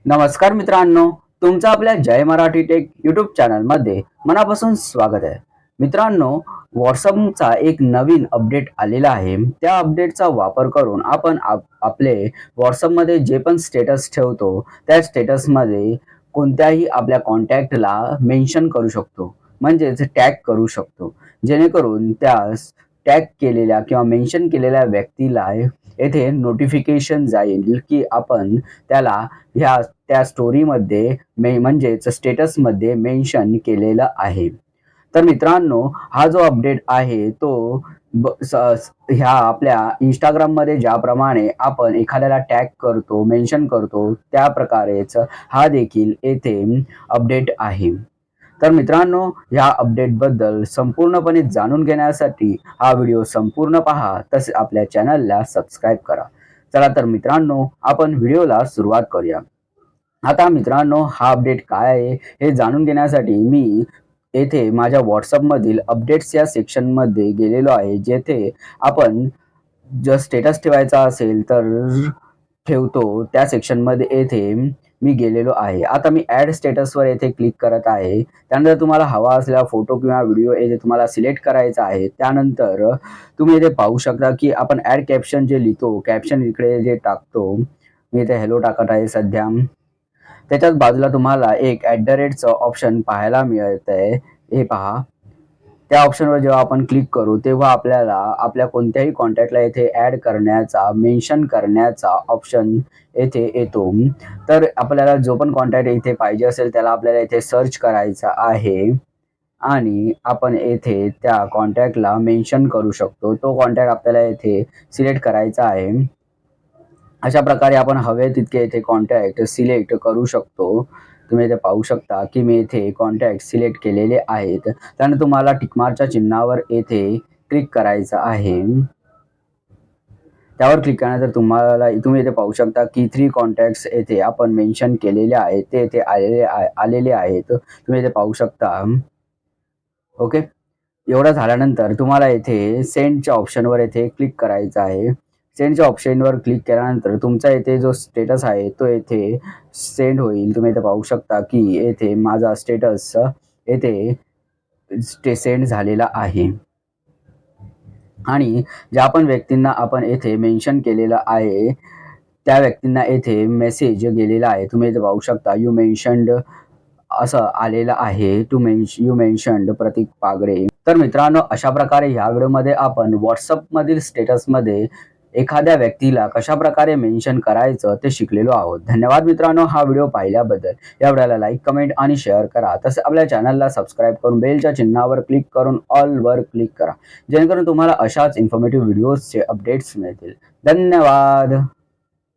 नमस्कार मित्रांनो, तुमचं आपल्या जय मराठी टेक यूट्यूब चॅनलमध्ये मनापासून स्वागत आहे. मित्रांनो, व्हॉट्सअपचा एक नवीन अपडेट आलेला आहे. त्या अपडेटचा वापर करून आपण आपले व्हॉट्सअपमध्ये जे पण स्टेटस ठेवतो, त्या स्टेटसमध्ये कोणत्याही आपल्या कॉन्टॅक्टला मेन्शन करू शकतो, म्हणजेच टॅग करू शकतो. जेणेकरून त्या टॅग केलेल्या किंवा मेन्शन केलेल्या व्यक्तीला येथे नोटिफिकेशन जाईल, की आपण त्याला ह्या त्या स्टोरीमध्ये म्हणजेच स्टेटसमध्ये मेन्शन केलेलं आहे. तर मित्रांनो, हा जो अपडेट आहे तो ह्या आपल्या Instagramमध्ये ज्याप्रमाणे आपण एखाद्याला टॅग करतो, मेन्शन करतो, त्या प्रकारेच हा देखील येथे अपडेट आहे. तर मित्रांनो, ह्या अपडेटबद्दल संपूर्णपणे जाणून घेण्यासाठी हा व्हिडिओ संपूर्ण पहा, तसेच आपल्या चॅनलला सबस्क्राईब करा. चला तर मित्रांनो, आपण व्हिडिओला सुरुवात करूया. आता मित्रांनो, हा अपडेट काय आहे हे जाणून घेण्यासाठी मी येथे माझ्या WhatsAppमधील अपडेट्स या सेक्शनमध्ये गेलेलो आहे, जेथे आपण जर स्टेटस ठेवायचा असेल तर ठेवतो त्या सेक्शनमध्ये येथे मी गेलेलो आहे. आता मी ॲड स्टेटसवर येथे क्लिक करत आहे. त्यानंतर तुम्हाला हवा असलेला फोटो किंवा व्हिडिओ येथे तुम्हाला सिलेक्ट करायचा आहे. त्यानंतर तुम्ही इथे पाहू शकता, की आपण ॲड कॅप्शन जे लिहितो, कॅप्शन इकडे जे टाकतो, मी इथे हेल्लो टाकत आहे सध्या. त्याच्याच बाजूला तुम्हाला एक ॲट द रेटचं ऑप्शन पाहायला मिळतंय. हे पहा. त्या ऑप्शनवर जेव्हा आपण क्लिक करू, तेव्हा आपल्याला आपल्या कोणत्याही कॉन्टॅक्टला येथे ॲड करण्याचा, मेन्शन करण्याचा ऑप्शन येथे येतो. तर आपल्याला जो पण कॉन्टॅक्ट इथे पाहिजे असेल, त्याला आपल्याला इथे सर्च करायचा आहे आणि आपण येथे त्या कॉन्टॅक्टला मेन्शन करू शकतो. तो कॉन्टॅक्ट आपल्याला येथे सिलेक्ट करायचा आहे. अशा प्रकारे आपण हवे तितके इथे कॉन्टॅक्ट सिलेक्ट करू शकतो. तुम्ही इथे पाहू शकता, की मी इथे कॉन्टॅक्ट सिलेक्ट केलेले आहेत. त्यानंतर तुम्हाला टिक मार्कच्या चिन्हावर येथे क्लिक करायचं आहे. त्यावर क्लिक केल्यानंतर तुम्ही इथे पाहू शकता, की 3 कॉन्टॅक्ट्स येथे आपण मेन्शन केलेले आहेत, ते येथे आलेले आहेत. तुम्ही इथे पाहू शकता. ओके. एवढं झाल्यानंतर तुम्हाला येथे सेंडच्या ऑप्शनवर येथे क्लिक करायचं आहे. सेंडच्या ऑप्शनवर क्लिक केल्यानंतर तुमचा येथे जो स्टेटस आहे तो येथे सेंड होईल. तुम्ही इथे पाहू शकता, की येथे माझा स्टेटस येथे सेंड झालेला आहे. आणि ज्या पण व्यक्तींना आपण येथे मेन्शन केलेलं आहे, त्या व्यक्तींना येथे मेसेज गेलेला आहे. तुम्ही इथे पाहू शकता, यू मेन्शन्ड असं आलेलं आहे. यू मेन्शन्ड प्रतीक पागडे. तर मित्रांनो, अशा प्रकारे ह्या व्हिडिओमध्ये आपण WhatsAppमधील स्टेटसमध्ये एखाद्या व्यक्तीला कशाप्रकारे मेन्शन करायचं ते शिकलेलो आहोत. धन्यवाद मित्रांनो, हा व्हिडिओ पाहिल्याबद्दल. या व्हिडिओला लाईक, कमेंट आणि शेअर करा. तसेच आपल्या चॅनलला सबस्क्राईब करून बेलच्या चिन्हावर क्लिक करून ऑलवर क्लिक करा. जेणेकरून तुम्हाला अशाच इन्फॉर्मेटिव्ह व्हिडिओजचे अपडेट्स मिळतील. धन्यवाद.